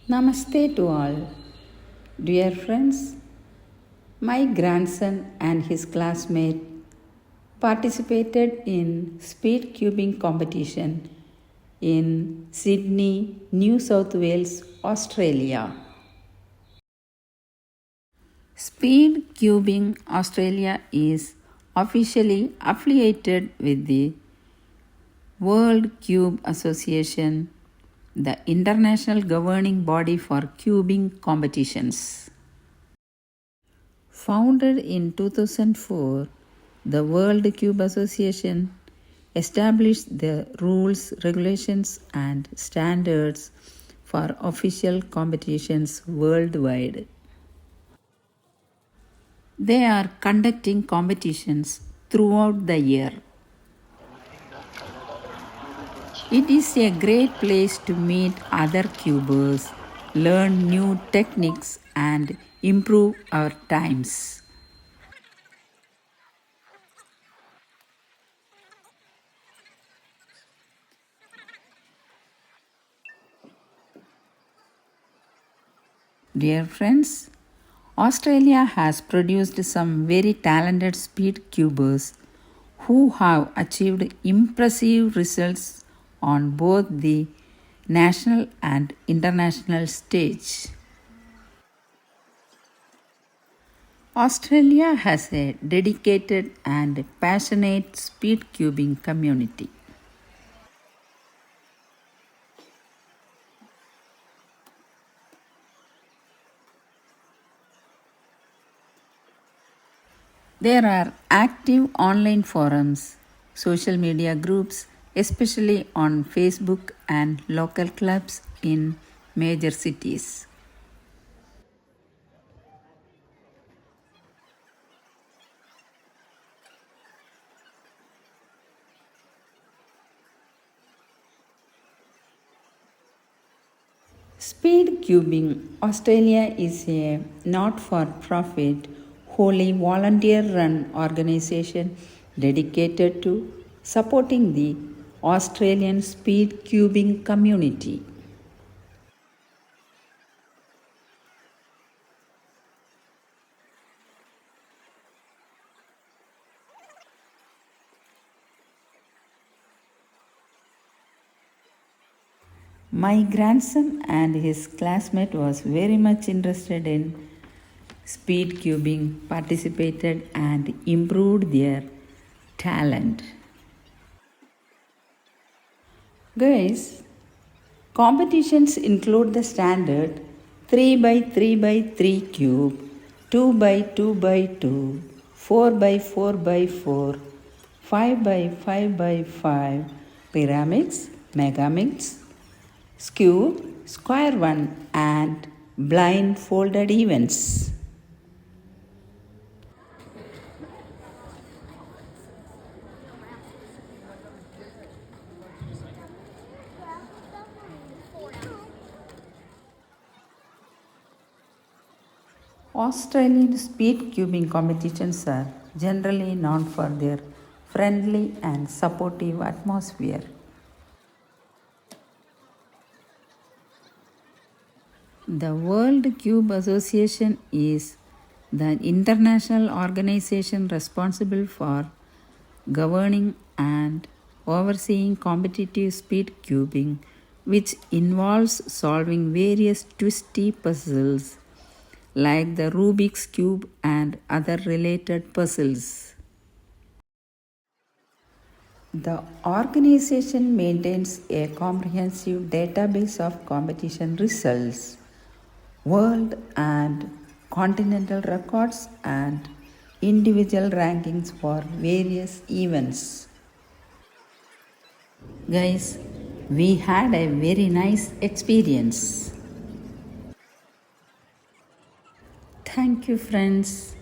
Namaste to all. Dear friends, my grandson and his classmate participated in speedcubing competition in Sydney, New South Wales, Australia. Speedcubing Australia is officially affiliated with the World Cube Association, the international governing body for cubing competitions. Founded in 2004, the World Cube Association established the rules, regulations, and standards for official competitions worldwide. They are conducting competitions throughout the year. It is a great place to meet other cubers, learn new techniques, and improve our times. Dear friends, Australia has produced some very talented speed cubers who have achieved impressive results on both the national and international stage. Australia has a dedicated and passionate speed cubing community. There are active online forums, social media groups, especially on Facebook, and local clubs in major cities. Speedcubing Australia is a not for profit, wholly volunteer run organization dedicated to supporting the Australian speedcubing community. My grandson and his classmate was very much interested in speedcubing, participated and improved their talent. Guys, competitions include the standard 3 by 3 by 3 cube, 2 by 2 by 2, 4 by 4 by 4, 5 by 5 by 5, pyramids, megamix, skew, square one, and blindfolded events. Australian speed cubing competitions are generally known for their friendly and supportive atmosphere. The World Cube Association is the international organization responsible for governing and overseeing competitive speed cubing, which involves solving various twisty puzzles like the Rubik's Cube and other related puzzles. The organization maintains a comprehensive database of competition results, world and continental records, and individual rankings for various events. Guys, we had a very nice experience. Thank you, friends.